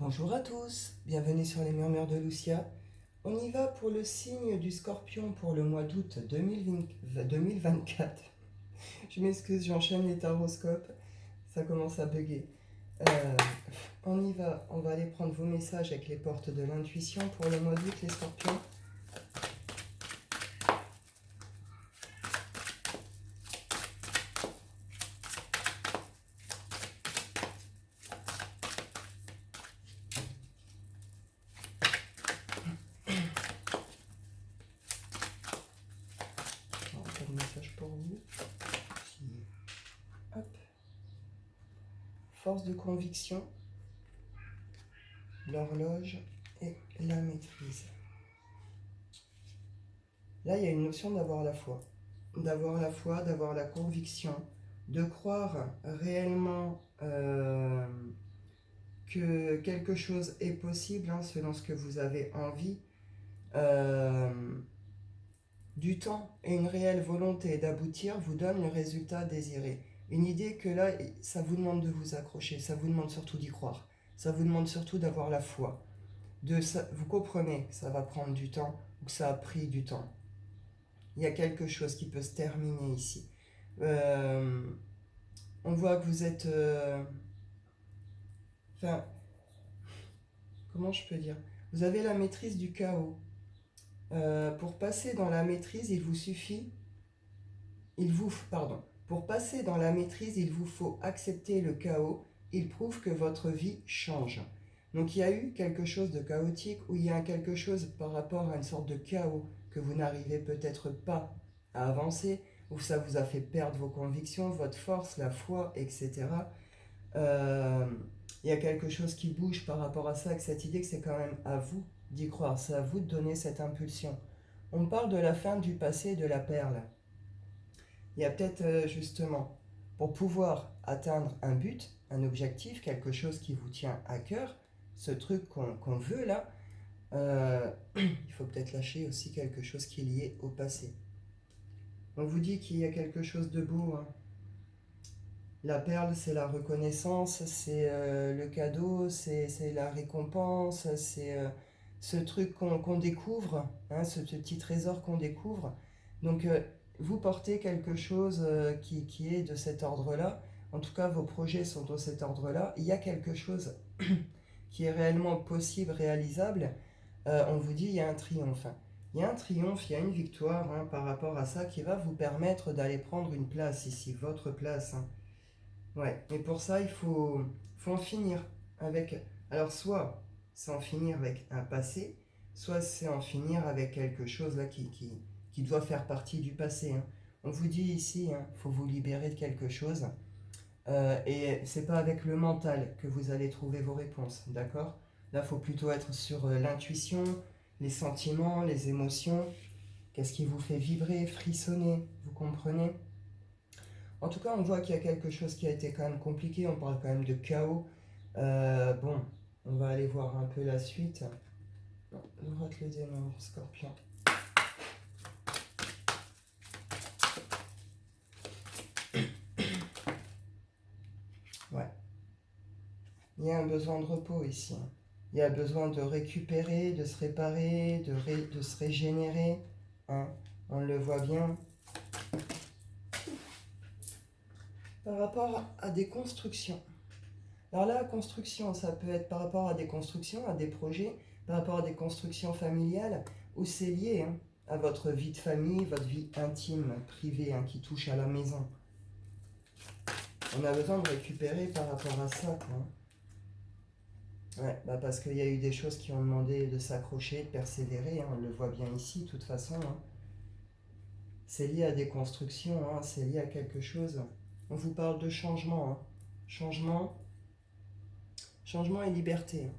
Bonjour à tous, bienvenue sur les murmures de Lucia. On y va pour le signe du Scorpion pour le mois d'août 2024. Je m'excuse, j'enchaîne les taroscopes, ça commence à bugger. Euh, on y va, on va aller prendre vos messages avec les portes de l'intuition pour le mois d'août, les Scorpions. Alors, pas de message pour vous. Hop. Force de conviction, l'horloge et la maîtrise. Là, il y a une notion d'avoir la foi. D'avoir la foi, d'avoir la conviction, de croire réellement que quelque chose est possible, hein, selon ce que vous avez envie. Du temps et une réelle volonté d'aboutir vous donnent le résultat désiré. Une idée que là, ça vous demande de vous accrocher, ça vous demande surtout d'y croire, ça vous demande surtout d'avoir la foi. Vous comprenez que ça va prendre du temps ou que ça a pris du temps. Il y a quelque chose qui peut se terminer ici. On voit que vous êtes... Enfin, comment je peux dire? Vous avez la maîtrise du chaos. Pour passer dans la maîtrise, pour passer dans la maîtrise, il vous faut accepter le chaos. Il prouve que votre vie change. Donc il y a eu quelque chose de chaotique, ou il y a quelque chose par rapport à une sorte de chaos que vous n'arrivez peut-être pas à avancer, ou ça vous a fait perdre vos convictions, votre force, la foi, etc. Il y a quelque chose qui bouge par rapport à ça, avec cette idée que c'est quand même à vous d'y croire, c'est à vous de donner cette impulsion. On parle de la fin du passé et de la perle. Il y a peut-être justement, pour pouvoir atteindre un but, un objectif, quelque chose qui vous tient à cœur, ce truc qu'on veut là, il faut peut-être lâcher aussi quelque chose qui est lié au passé. On vous dit qu'il y a quelque chose de beau, hein. La perle, c'est la reconnaissance, c'est le cadeau, c'est la récompense, c'est ce truc qu'on découvre, hein, ce petit trésor qu'on découvre. Donc, vous portez quelque chose qui est de cet ordre-là. En tout cas, vos projets sont de cet ordre-là. Il y a quelque chose qui est réellement possible, réalisable. On vous dit, il y a un triomphe. Il y a un triomphe, il y a une victoire, hein, par rapport à ça qui va vous permettre d'aller prendre une place ici, votre place, hein. Ouais, mais pour ça, faut en finir avec... Alors, soit c'est en finir avec un passé, soit c'est en finir avec quelque chose là qui doit faire partie du passé, hein. On vous dit ici, hein, faut vous libérer de quelque chose. Et c'est pas avec le mental que vous allez trouver vos réponses, d'accord? Là, faut plutôt être sur l'intuition, les sentiments, les émotions. Qu'est-ce qui vous fait vibrer, frissonner, vous comprenez? En tout cas, on voit qu'il y a quelque chose qui a été quand même compliqué. On parle quand même de chaos. Bon, on va aller voir un peu la suite. Non, on rate le démon, Scorpion. Ouais. Il y a un besoin de repos ici, hein. Il y a besoin de récupérer, de se réparer, de se régénérer, hein. On le voit bien. Par rapport à des constructions. Alors là, la construction, ça peut être par rapport à des constructions, à des projets, par rapport à des constructions familiales, où c'est lié, hein, à votre vie de famille, votre vie intime, privée, hein, qui touche à la maison. On a besoin de récupérer par rapport à ça, quoi. Ouais, bah parce qu'il y a eu des choses qui ont demandé de s'accrocher, de persévérer, hein, on le voit bien ici, de toute façon, hein. C'est lié à des constructions, hein, c'est lié à quelque chose. On vous parle de changement, hein. Changement, changement et liberté, hein.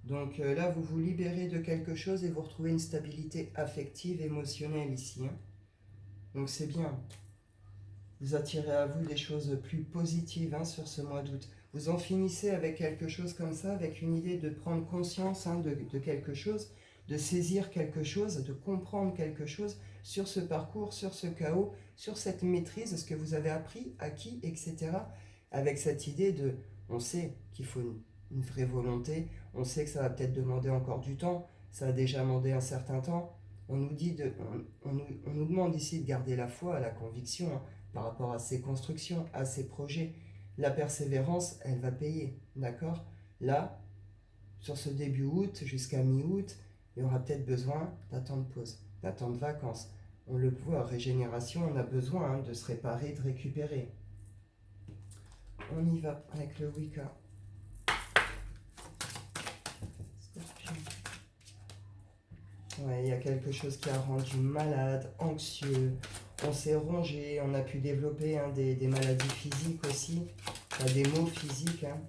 Donc là, vous vous libérez de quelque chose et vous retrouvez une stabilité affective, émotionnelle ici, hein. Donc c'est bien. Vous attirez à vous des choses plus positives, hein, sur ce mois d'août. Vous en finissez avec quelque chose comme ça, avec une idée de prendre conscience, hein, de quelque chose, de saisir quelque chose, de comprendre quelque chose sur ce parcours, sur ce chaos, sur cette maîtrise, ce que vous avez appris, acquis, etc. Avec cette idée de, on sait qu'il faut une vraie volonté. On sait que ça va peut-être demander encore du temps, ça a déjà demandé un certain temps. On nous demande ici de garder la foi, la conviction hein, par rapport à ces constructions, à ces projets. La persévérance, elle va payer, d'accord? Là, sur ce début août jusqu'à mi-août, il y aura peut-être besoin d'un temps de pause, d'un temps de vacances. On le voit, régénération, on a besoin hein, de se réparer, de récupérer. On y va avec le Wicca. Ouais, il y a quelque chose qui a rendu malade, anxieux. On s'est rongé, on a pu développer hein, des maladies physiques aussi, des maux physiques. Hein.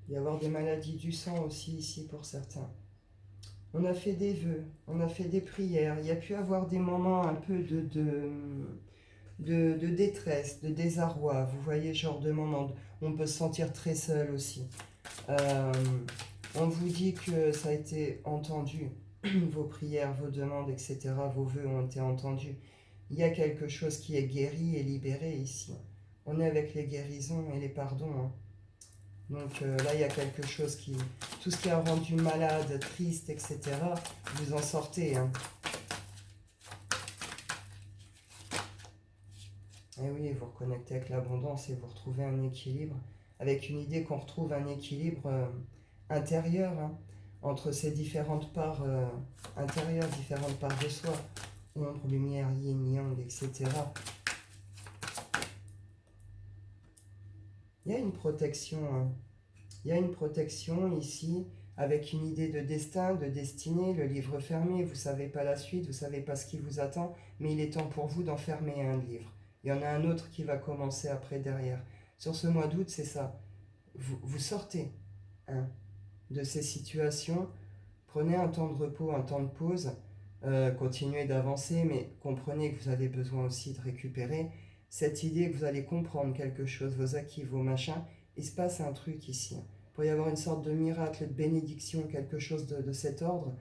Il y a avoir des maladies du sang aussi ici pour certains. On a fait des vœux, on a fait des prières. Il y a pu avoir des moments un peu de détresse, de désarroi. Vous voyez, genre de moment, on peut se sentir très seul aussi. On vous dit que ça a été entendu, vos prières, vos demandes, etc., vos vœux ont été entendus. Il y a quelque chose qui est guéri et libéré ici. On est avec les guérisons et les pardons. Hein. Donc là, il y a quelque chose qui... Tout ce qui a rendu malade, triste, etc., vous en sortez. Hein. Et oui, vous reconnectez avec l'abondance et vous retrouvez un équilibre, avec une idée qu'on retrouve un équilibre intérieur hein, entre ces différentes parts intérieures, différentes parts de soi, ombre, lumière, yin, yang, etc. Il y a une protection, hein. Il y a une protection ici, avec une idée de destin, de destinée, le livre fermé, vous ne savez pas la suite, vous ne savez pas ce qui vous attend, mais il est temps pour vous d'enfermer un livre. Il y en a un autre qui va commencer après derrière. Sur ce mois d'août, c'est ça. Vous sortez hein, de ces situations, prenez un temps de repos, un temps de pause, continuez d'avancer, mais comprenez que vous avez besoin aussi de récupérer. Cette idée que vous allez comprendre quelque chose, vos acquis, vos machins, il se passe un truc ici. Il peut y avoir une sorte de miracle, de bénédiction, quelque chose de cet ordre.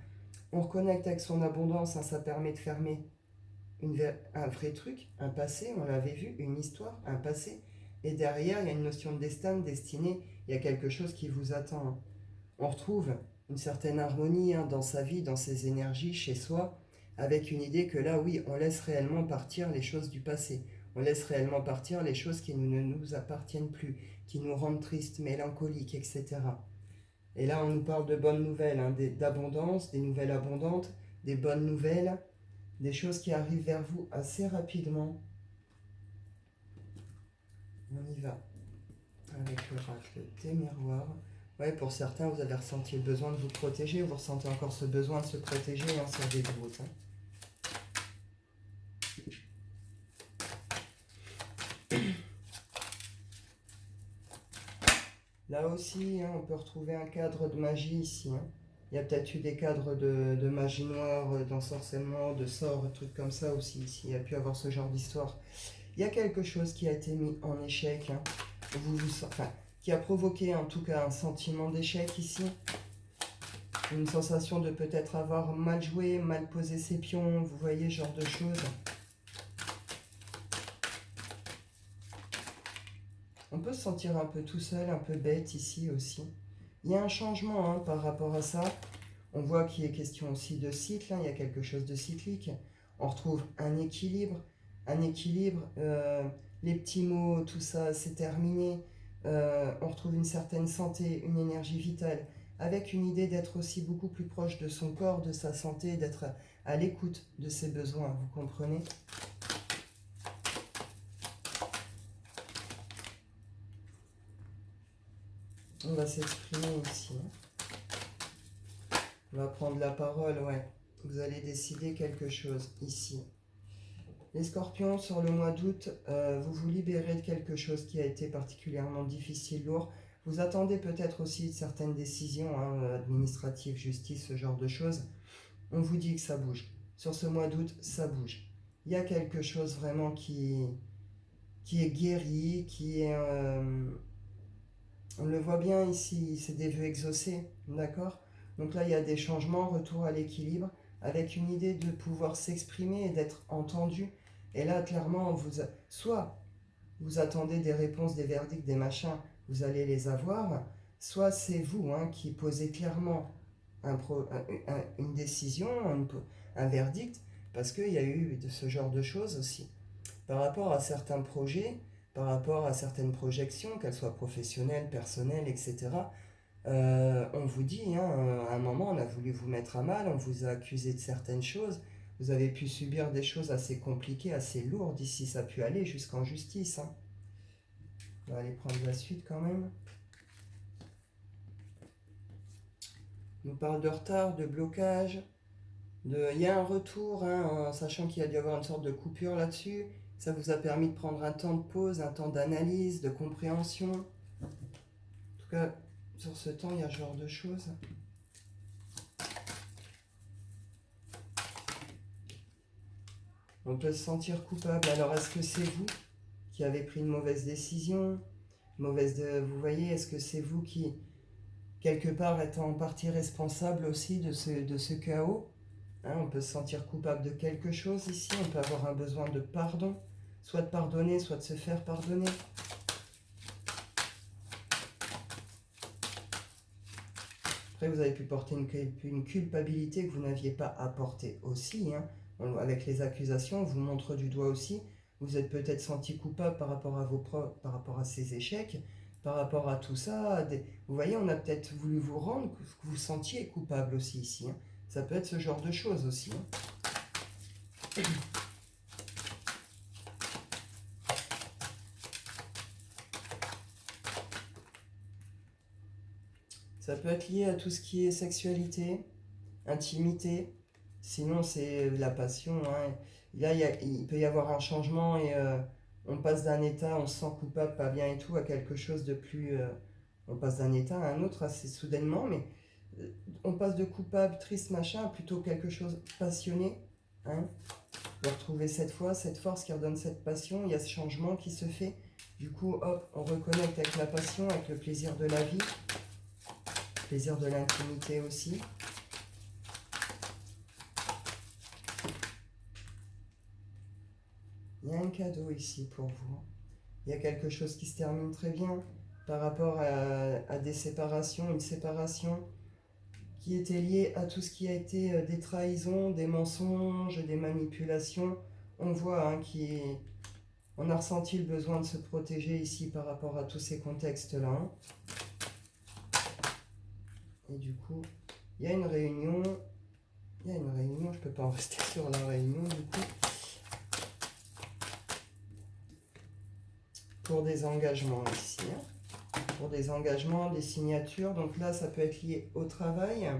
On reconnecte avec son abondance, hein, ça permet de fermer un vrai truc, un passé, on l'avait vu, une histoire, un passé. Et derrière, il y a une notion de destin, de destinée, il y a quelque chose qui vous attend. Hein. On retrouve une certaine harmonie hein, dans sa vie, dans ses énergies, chez soi, avec une idée que là, oui, on laisse réellement partir les choses du passé. On laisse réellement partir les choses qui ne nous appartiennent plus, qui nous rendent tristes, mélancoliques, etc. Et là, on nous parle de bonnes nouvelles, hein, d'abondance, des nouvelles abondantes, des bonnes nouvelles, des choses qui arrivent vers vous assez rapidement. On y va avec l'oracle des miroirs. Ouais, pour certains, vous avez ressenti le besoin de vous protéger, vous ressentez encore ce besoin de se protéger hein, sur des routes. Hein. Là aussi, hein, on peut retrouver un cadre de magie ici. Hein. Il y a peut-être eu des cadres de magie noire, d'ensorcellement, de sorts, des trucs comme ça aussi ici. Il y a pu avoir ce genre d'histoire. Il y a quelque chose qui a été mis en échec. Hein. Enfin, qui a provoqué en tout cas un sentiment d'échec ici. Une sensation de peut-être avoir mal joué, mal posé ses pions, vous voyez, ce genre de choses. On peut se sentir un peu tout seul, un peu bête ici aussi. Il y a un changement hein, par rapport à ça. On voit qu'il est question aussi de cycle, hein, il y a quelque chose de cyclique. On retrouve un équilibre. Les petits mots, tout ça, c'est terminé. On retrouve une certaine santé, une énergie vitale, avec une idée d'être aussi beaucoup plus proche de son corps, de sa santé, d'être à l'écoute de ses besoins, vous comprenez ? On va s'exprimer ici. On va prendre la parole, ouais. Vous allez décider quelque chose ici. Les scorpions, sur le mois d'août, vous vous libérez de quelque chose qui a été particulièrement difficile, lourd. Vous attendez peut-être aussi certaines décisions hein, administratives, justice, ce genre de choses. On vous dit que ça bouge. Sur ce mois d'août, ça bouge. Il y a quelque chose vraiment qui est guéri, qui est... on le voit bien ici, c'est des vœux exaucés, d'accord ? Donc là, il y a des changements, retour à l'équilibre. avec une idée de pouvoir s'exprimer et d'être entendu. Et là, clairement, soit vous attendez des réponses, des verdicts, des machins, vous allez les avoir, soit c'est vous qui posez clairement une décision, un verdict, parce qu'il y a eu de ce genre de choses aussi. Par rapport à certains projets, par rapport à certaines projections, qu'elles soient professionnelles, personnelles, etc., on vous dit, à un moment, on a voulu vous mettre à mal, on vous a accusé de certaines choses, vous avez pu subir des choses assez compliquées, assez lourdes, ici ça a pu aller jusqu'en justice. On va aller prendre la suite quand même. On nous parle de retard, de blocage, il y a un retour, en sachant qu'il y a dû y avoir une sorte de coupure là-dessus. Ça vous a permis de prendre un temps de pause, un temps d'analyse, de compréhension. En tout cas, sur ce temps, il y a ce genre de choses. On peut se sentir coupable. Alors, est-ce que c'est vous qui avez pris une mauvaise décision, vous voyez, est-ce que c'est vous qui, quelque part, êtes en partie responsable aussi de ce chaos? On peut se sentir coupable de quelque chose ici, on peut avoir un besoin de pardon, soit de pardonner, soit de se faire pardonner. Après, vous avez pu porter une culpabilité que vous n'aviez pas à porter aussi. Avec les accusations, on vous montre du doigt aussi. Vous êtes peut-être senti coupable par rapport à par rapport à ces échecs, par rapport à tout ça. Vous voyez, on a peut-être voulu vous rendre que vous sentiez coupable aussi ici. Ça peut être ce genre de choses aussi. Ça peut être lié à tout ce qui est sexualité, intimité. Sinon, c'est la passion. Là, il peut y avoir un changement et on passe d'un état, on se sent coupable, pas bien et tout, à quelque chose de plus. On passe d'un état à un autre assez soudainement, mais on passe de coupable, triste, machin, à plutôt quelque chose passionné. De retrouver cette foi, cette force qui redonne cette passion. Il y a ce changement qui se fait. Du coup, hop, on reconnecte avec la passion, avec le plaisir de la vie, le plaisir de l'intimité aussi. Il y a un cadeau ici pour vous. Il y a quelque chose qui se termine très bien par rapport à des séparations, une séparation qui était liée à tout ce qui a été des trahisons, des mensonges, des manipulations. On voit on a ressenti le besoin de se protéger ici par rapport à tous ces contextes-là. Et du coup, il y a une réunion. Je ne peux pas en rester sur la réunion du coup. Pour des engagements ici. Pour des engagements, des signatures. Donc là, ça peut être lié au travail.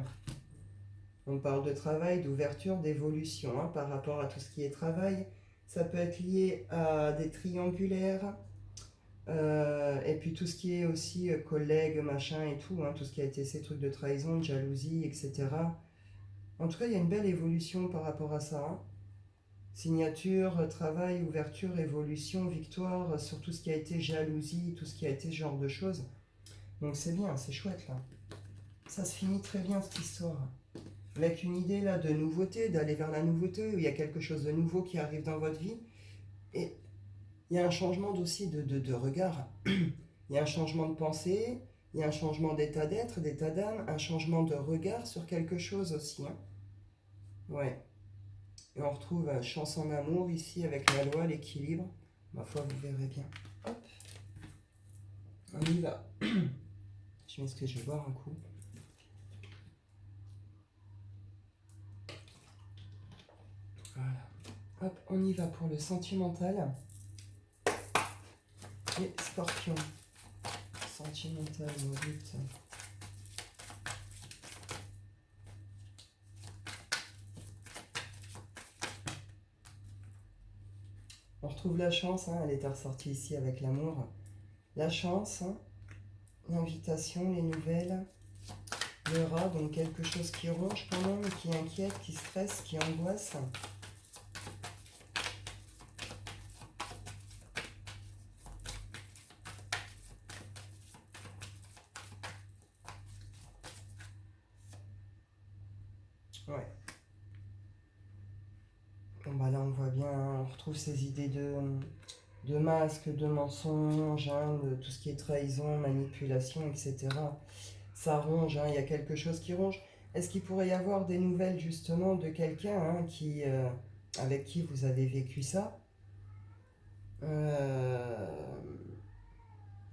On parle de travail, d'ouverture, d'évolution par rapport à tout ce qui est travail. Ça peut être lié à des triangulaires. Et puis tout ce qui est aussi collègues, machin et tout. Tout ce qui a été ces trucs de trahison, de jalousie, etc. En tout cas, il y a une belle évolution par rapport à ça. Signature, travail, ouverture, évolution, victoire, sur tout ce qui a été jalousie, tout ce qui a été ce genre de choses. Donc c'est bien, c'est chouette là. Ça se finit très bien cette histoire. Avec une idée là de nouveauté, d'aller vers la nouveauté, où il y a quelque chose de nouveau qui arrive dans votre vie. Et il y a un changement aussi de regard. Il y a un changement de pensée, il y a un changement d'état d'être, d'état d'âme, un changement de regard sur quelque chose aussi. Ouais. Et on retrouve chance en amour ici avec la loi, l'équilibre. Ma foi, vous verrez bien. Hop. On y va. Je m'excuse, je vais boire un coup. Voilà. Hop, on y va pour le sentimental. Et Scorpion. Sentimental, mon but. On retrouve la chance, elle était ressortie ici avec l'amour. La chance, l'invitation, les nouvelles, le rat, donc quelque chose qui ronge quand même, qui inquiète, qui stresse, qui angoisse. Ouais. Bon, bah là, on voit bien, hein, on retrouve ces idées de masques, de mensonges, hein, de tout ce qui est trahison, manipulation, etc. Ça ronge, hein, il y a quelque chose qui ronge. Est-ce qu'il pourrait y avoir des nouvelles justement de quelqu'un, hein, avec qui vous avez vécu ça? Euh,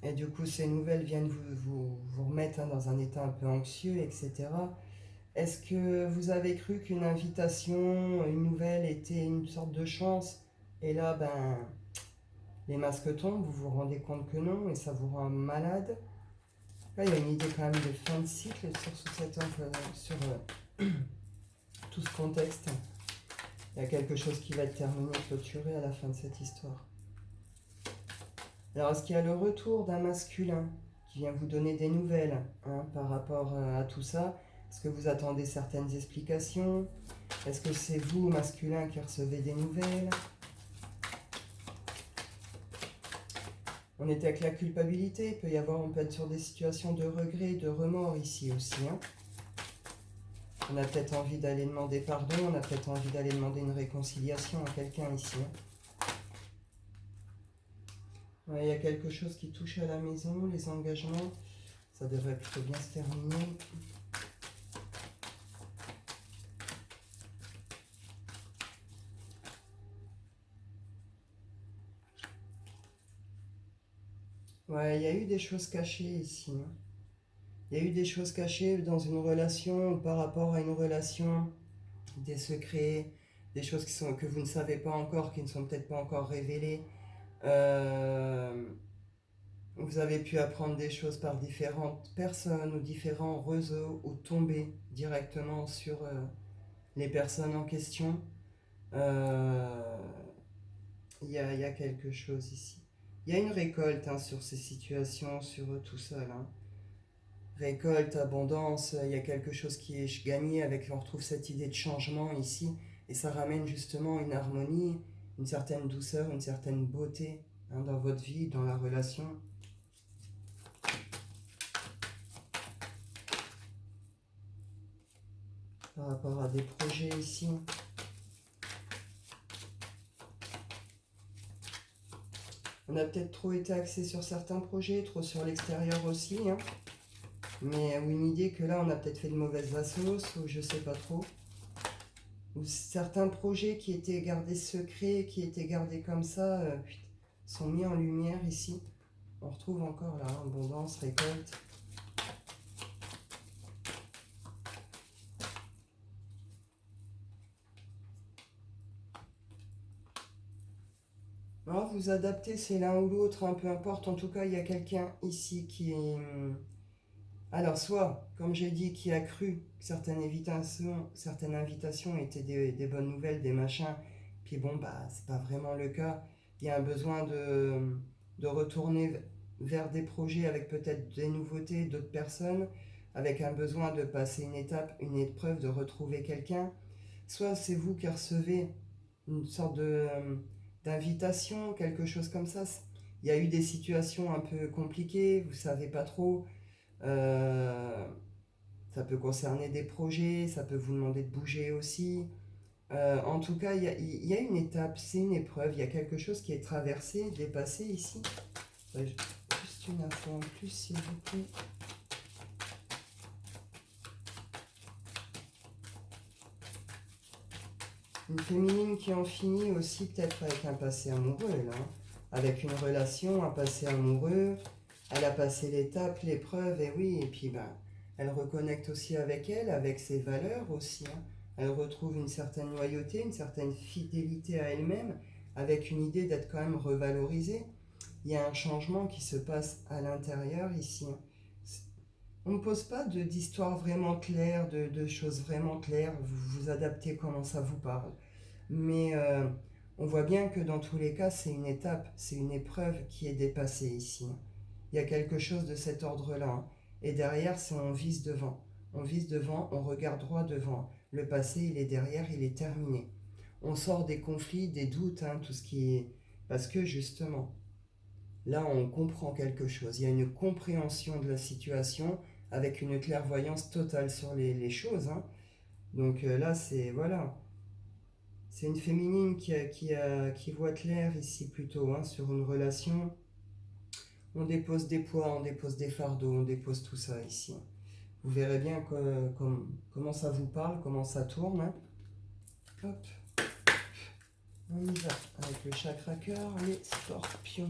et du coup, ces nouvelles viennent vous remettre, hein, dans un état un peu anxieux, etc. Est-ce que vous avez cru qu'une invitation, une nouvelle était une sorte de chance? Et là, ben, les masques tombent, vous vous rendez compte que non, et ça vous rend malade. Là, il y a une idée quand même de fin de cycle sur cet angle, sur tout ce contexte. Il y a quelque chose qui va être terminé, clôturé à la fin de cette histoire. Alors, est-ce qu'il y a le retour d'un masculin qui vient vous donner des nouvelles, hein, par rapport à tout ça? Est-ce que vous attendez certaines explications? Est-ce que c'est vous, masculin, qui recevez des nouvelles? On était avec la culpabilité, on peut être sur des situations de regret, de remords ici aussi, hein. On a peut-être envie d'aller demander pardon, on a peut-être envie d'aller demander une réconciliation à quelqu'un ici, hein. Ouais, il y a quelque chose qui touche à la maison, les engagements, ça devrait plutôt bien se terminer. Ouais, il y a eu des choses cachées ici, hein. Il y a eu des choses cachées dans une relation, par rapport à une relation, des secrets, des choses que vous ne savez pas encore, qui ne sont peut-être pas encore révélées. Euh, Vous avez pu apprendre des choses par différentes personnes ou différents réseaux ou tomber directement sur les personnes en question. Euh, il y a quelque chose ici. Il y a une récolte, hein, sur ces situations, sur tout ça là. Récolte, abondance, il y a quelque chose qui est gagné avec, on retrouve cette idée de changement ici, et ça ramène justement une harmonie, une certaine douceur, une certaine beauté, hein, dans votre vie, dans la relation. Par rapport à des projets ici. On a peut-être trop été axé sur certains projets, trop sur l'extérieur aussi, hein. Mais ou une idée que là on a peut-être fait de mauvaises assos, ou je sais pas trop. Ou certains projets qui étaient gardés secrets, qui étaient gardés comme ça, sont mis en lumière ici. On retrouve encore là, abondance, récolte. Alors vous adaptez, c'est l'un ou l'autre, hein, peu importe. En tout cas, il y a quelqu'un ici qui est... Alors, soit, comme j'ai dit, qui a cru que certaines invitations étaient des bonnes nouvelles, des machins, puis bon, bah, c'est pas vraiment le cas. Il y a un besoin de retourner vers des projets avec peut-être des nouveautés, d'autres personnes, avec un besoin de passer une étape, une épreuve, de retrouver quelqu'un. Soit c'est vous qui recevez une sorte d'invitation, quelque chose comme ça. Il y a eu des situations un peu compliquées, vous savez pas trop. Euh, Ça peut concerner des projets, ça peut vous demander de bouger aussi. En tout cas, il y a une étape, c'est une épreuve, il y a quelque chose qui est traversé, dépassé ici. Juste une info en plus, s'il vous plaît. Une féminine qui en finit aussi peut-être avec un passé amoureux, là, hein. Avec une relation, un passé amoureux. Elle a passé l'étape, l'épreuve, et oui, et puis ben, elle reconnecte aussi avec elle, avec ses valeurs aussi, hein. Elle retrouve une certaine loyauté, une certaine fidélité à elle-même, avec une idée d'être quand même revalorisée. Il y a un changement qui se passe à l'intérieur ici, hein. On ne pose pas d'histoire vraiment claire, de choses vraiment claires, vous vous adaptez comment ça vous parle. Mais on voit bien que dans tous les cas, c'est une étape, c'est une épreuve qui est dépassée ici, hein. Il y a quelque chose de cet ordre-là, hein. Et derrière, c'est on vise devant. On vise devant, on regarde droit devant. Le passé, il est derrière, il est terminé. On sort des conflits, des doutes, hein, tout ce qui est... Parce que justement, là, on comprend quelque chose. Il y a une compréhension de la situation avec une clairvoyance totale sur les choses, hein. Donc là, c'est... Voilà. C'est une féminine qui voit clair ici plutôt, hein, sur une relation. On dépose des poids, on dépose des fardeaux, on dépose tout ça ici. Vous verrez bien comment ça vous parle, comment ça tourne, hein. Hop, on y va avec le chakra cœur, les scorpions.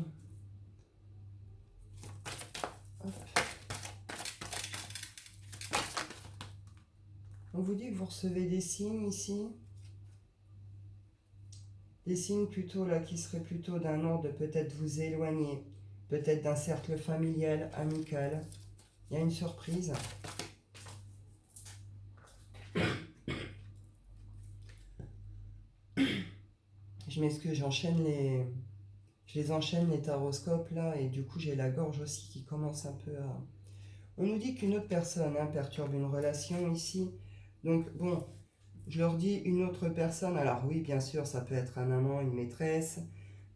Hop. On vous dit que vous recevez des signes ici. Des signes plutôt là qui seraient plutôt d'un ordre de peut-être vous éloigner, peut-être d'un cercle familial, amical. Il y a une surprise. Je m'excuse, je les enchaîne les taroscopes là et du coup j'ai la gorge aussi qui commence un peu à... On nous dit qu'une autre personne, hein, perturbe une relation ici. Donc bon, je leur dis une autre personne. Alors oui, bien sûr, ça peut être un amant, une maîtresse.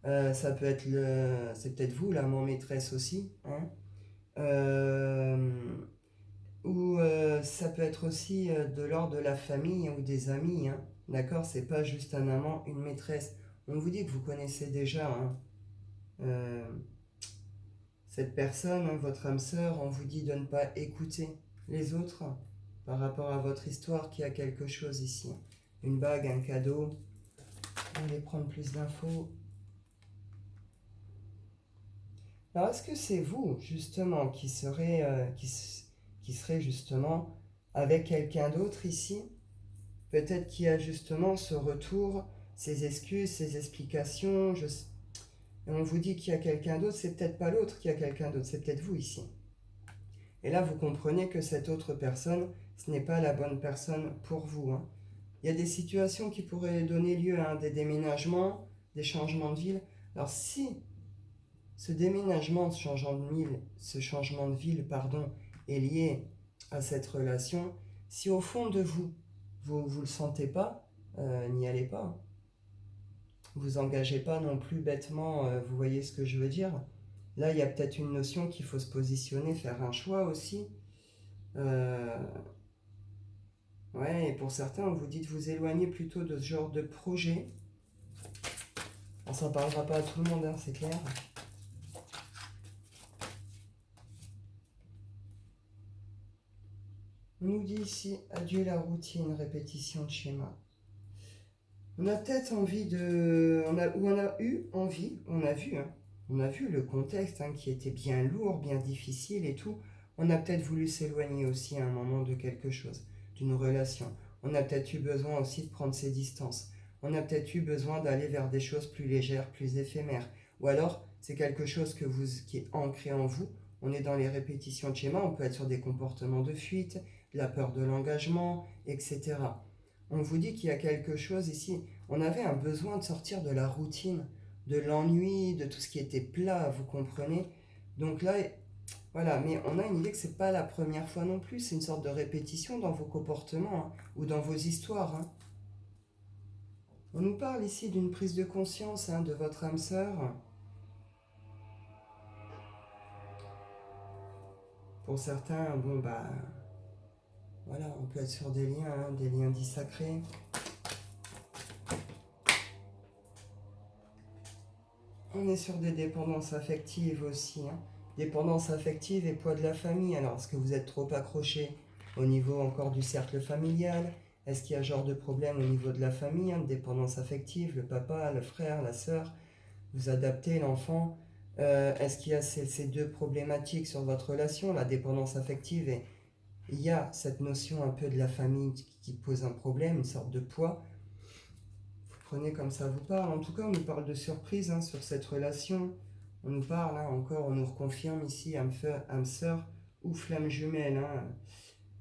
Ça peut être c'est peut-être vous, l'amant maîtresse aussi, hein. Ou ça peut être aussi de l'ordre de la famille ou des amis, hein. D'accord, c'est pas juste un amant, une maîtresse. On vous dit que vous connaissez déjà, hein, euh, cette personne, hein, votre âme sœur. On vous dit de ne pas écouter les autres par rapport à votre histoire, qui a quelque chose ici. Une bague, un cadeau. On va aller prendre plus d'infos. Alors, est-ce que c'est vous, justement, qui serait justement avec quelqu'un d'autre ici? Peut-être qu'il y a justement ce retour, ces excuses, ces explications. Et on vous dit qu'il y a quelqu'un d'autre, c'est peut-être pas l'autre qui a quelqu'un d'autre, c'est peut-être vous ici. Et là, vous comprenez que cette autre personne, ce n'est pas la bonne personne pour vous, hein. Il y a des situations qui pourraient donner lieu à des déménagements, des changements de ville. Alors si ce déménagement, ce changement de ville, pardon, est lié à cette relation, si au fond de vous, vous ne le sentez pas, n'y allez pas. Vous engagez pas non plus bêtement, vous voyez ce que je veux dire? Là, il y a peut-être une notion qu'il faut se positionner, faire un choix aussi. Euh, ouais, et pour certains, on vous dit de vous éloigner plutôt de ce genre de projet. Alors, ça ne parlera pas à tout le monde, hein, c'est clair. On nous dit ici, adieu la routine, répétition de schéma. On a peut-être envie de... On a eu envie, on a vu le contexte, hein, qui était bien lourd, bien difficile et tout. On a peut-être voulu s'éloigner aussi à un moment de quelque chose, d'une relation. On a peut-être eu besoin aussi de prendre ses distances. On a peut-être eu besoin d'aller vers des choses plus légères, plus éphémères. Ou alors, c'est quelque chose qui est ancré en vous. On est dans les répétitions de schéma, on peut être sur des comportements de fuite, de la peur de l'engagement, etc. On vous dit qu'il y a quelque chose ici. On avait un besoin de sortir de la routine, de l'ennui, de tout ce qui était plat, vous comprenez? Donc là, voilà, mais on a une idée que c'est pas la première fois non plus. C'est une sorte de répétition dans vos comportements, hein, ou dans vos histoires, hein. On nous parle ici d'une prise de conscience, hein, de votre âme sœur. Pour certains, bon bah voilà, on peut être sur des liens dits sacrés. On est sur des dépendances affectives aussi, hein. Dépendance affective et poids de la famille. Alors, est-ce que vous êtes trop accroché au niveau encore du cercle familial? Est-ce qu'il y a genre de problème au niveau de la famille, hein, de dépendance affective, le papa, le frère, la sœur? Vous adaptez l'enfant. Est-ce qu'il y a ces deux problématiques sur votre relation, la dépendance affective, et il y a cette notion un peu de la famille qui pose un problème, une sorte de poids? Prenez comme ça vous parle. En tout cas, on nous parle de surprise, hein, sur cette relation. On nous parle, hein, encore, on nous reconfirme ici âme sœur ou flamme jumelle, hein,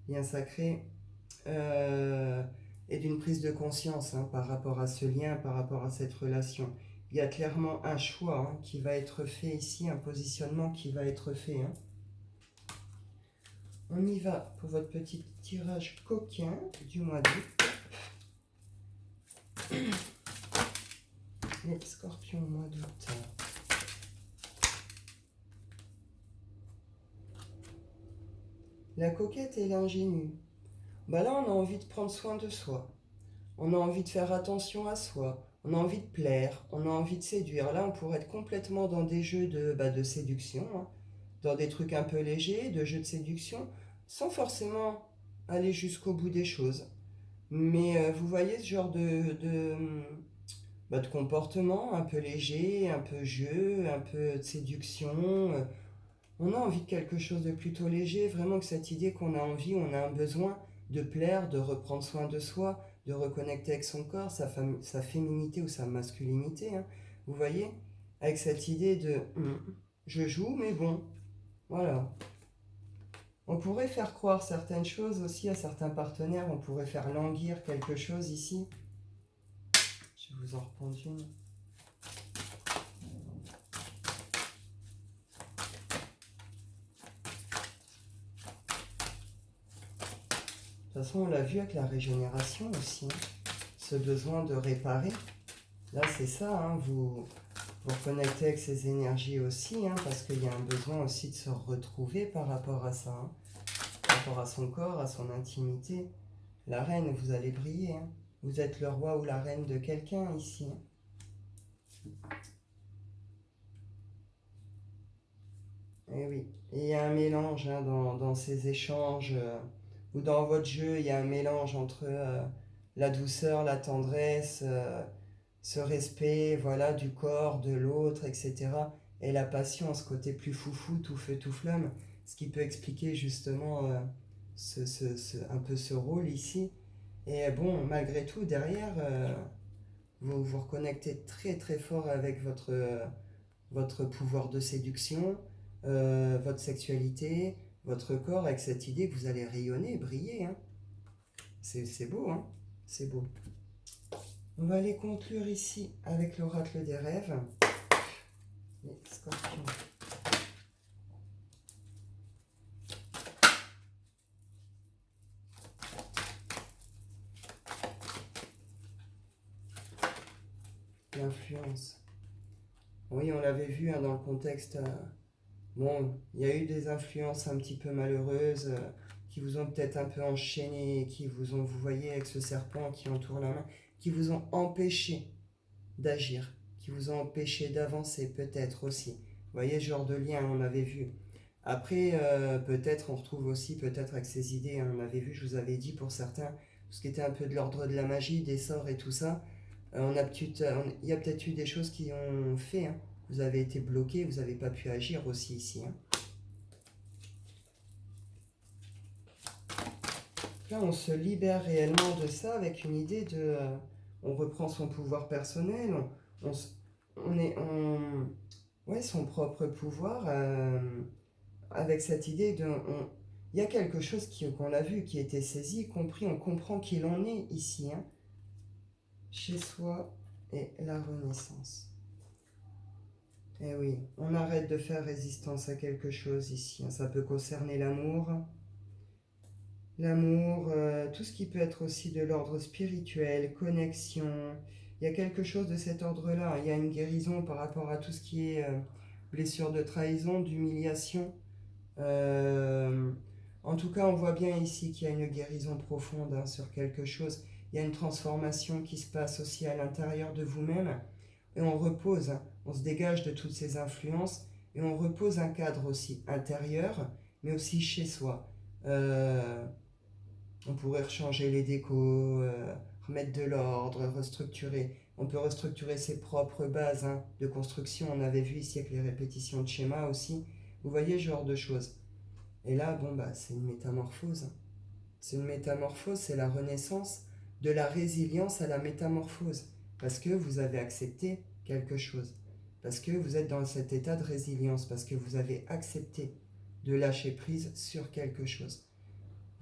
lien sacré, et d'une prise de conscience, hein, par rapport à ce lien, par rapport à cette relation. Il y a clairement un choix, hein, qui va être fait ici, un positionnement qui va être fait, hein. On y va pour votre petit tirage coquin du mois d'août. Les scorpions au mois d'août. La coquette et l'ingénue. Bah là, on a envie de prendre soin de soi. on a envie de faire attention à soi, on a envie de plaire, on a envie de séduire. Là, on pourrait être complètement dans des jeux de séduction, hein, dans des trucs un peu légers, de jeux de séduction, sans forcément aller jusqu'au bout des choses. Mais vous voyez ce genre de comportement un peu léger, un peu jeu, un peu de séduction. On a envie de quelque chose de plutôt léger, vraiment que cette idée qu'on a envie, on a un besoin de plaire, de reprendre soin de soi, de reconnecter avec son corps, sa féminité ou sa masculinité, hein. Vous voyez? Avec cette idée de je joue, mais bon, voilà. On pourrait faire croire certaines choses aussi à certains partenaires, on pourrait faire languir quelque chose ici. Je vais vous en reprendre une. De toute façon, on l'a vu avec la régénération aussi, hein. Ce besoin de réparer. Là, c'est ça, hein, vous reconnectez avec ces énergies aussi, hein, parce qu'il y a un besoin aussi de se retrouver par rapport à ça, hein, par rapport à son corps, à son intimité. La reine, vous allez briller, hein. Vous êtes le roi ou la reine de quelqu'un ici, hein. Et oui, et il y a un mélange, hein, dans ces échanges, ou dans votre jeu, il y a un mélange entre la douceur, la tendresse, ce respect, voilà, du corps, de l'autre, etc. Et la passion, ce côté plus foufou, tout feu, tout flamme, ce qui peut expliquer justement un peu ce rôle ici. Et bon, malgré tout, derrière, vous vous reconnectez très très fort avec votre pouvoir de séduction, votre sexualité, votre corps, avec cette idée que vous allez rayonner, briller, hein. C'est beau, hein, c'est beau. On va aller conclure ici avec l'oracle des rêves. Les scorpions. L'influence. Oui, on l'avait vu, hein, dans le contexte. Bon, il y a eu des influences un petit peu malheureuses qui vous ont peut-être un peu enchaîné, qui vous ont, vous voyez, avec ce serpent qui entoure la main, qui vous ont empêché d'agir, qui vous ont empêché d'avancer peut-être aussi. Vous voyez ce genre de lien, on avait vu. Après, peut-être on retrouve aussi, peut-être avec ces idées, hein, on avait vu, je vous avais dit pour certains, ce qui était un peu de l'ordre de la magie, des sorts et tout ça, il y a peut-être eu des choses qui ont fait, hein. Vous avez été bloqué, vous n'avez pas pu agir aussi ici, hein. Là, on se libère réellement de ça avec une idée de... on reprend son pouvoir personnel, on, on est... ouais, son propre pouvoir, avec cette idée de... il y a quelque chose qu'on a vu, qui a été saisi, compris, on comprend qu'il en est ici, hein. Chez soi et la renaissance. Eh oui, on arrête de faire résistance à quelque chose ici, hein. Ça peut concerner l'amour, tout ce qui peut être aussi de l'ordre spirituel, connexion. Il y a quelque chose de cet ordre-là. Il y a une guérison par rapport à tout ce qui est blessure de trahison, d'humiliation. Euh, En tout cas, on voit bien ici qu'il y a une guérison profonde, hein, sur quelque chose. Il y a une transformation qui se passe aussi à l'intérieur de vous-même. Et on repose, hein, on se dégage de toutes ces influences et on repose un cadre aussi intérieur, mais aussi chez soi. Euh, on pourrait rechanger les décos, remettre de l'ordre, restructurer. On peut restructurer ses propres bases, hein, de construction. On avait vu ici avec les répétitions de schémas aussi. Vous voyez ce genre de choses. Et là, bon, bah, c'est une métamorphose, hein. C'est une métamorphose, c'est la renaissance de la résilience à la métamorphose. Parce que vous avez accepté quelque chose. Parce que vous êtes dans cet état de résilience. Parce que vous avez accepté de lâcher prise sur quelque chose.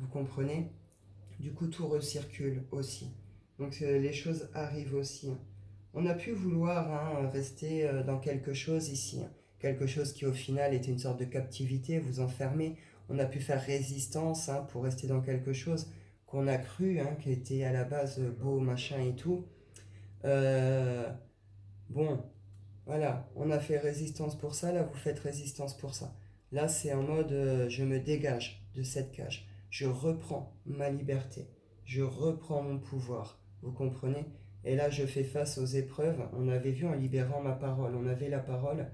Vous comprenez? Du coup, tout recircule aussi. Donc, les choses arrivent aussi, hein. On a pu vouloir, hein, rester dans quelque chose ici, hein. Quelque chose qui, au final, était une sorte de captivité, vous enfermer. On a pu faire résistance, hein, pour rester dans quelque chose qu'on a cru, hein, qui était à la base beau, machin et tout. Euh, bon, voilà, on a fait résistance pour ça, là, vous faites résistance pour ça. Là, c'est en mode, je me dégage de cette cage. Je reprends ma liberté. Je reprends mon pouvoir. Vous comprenez? Et là, je fais face aux épreuves. On avait vu en libérant ma parole. On avait la parole.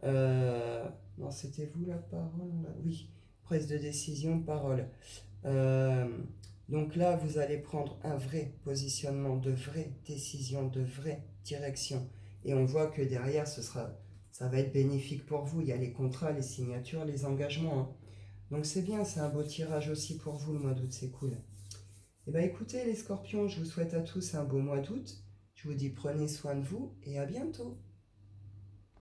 Euh, non, c'était vous la parole? Oui, prise de décision, parole. Euh, donc là, vous allez prendre un vrai positionnement, de vraies décisions, de vraies directions. Et on voit que derrière, ça va être bénéfique pour vous. Il y a les contrats, les signatures, les engagements, hein. Donc c'est bien, c'est un beau tirage aussi pour vous le mois d'août, c'est cool. Eh bien écoutez les scorpions, je vous souhaite à tous un beau mois d'août. Je vous dis prenez soin de vous et à bientôt.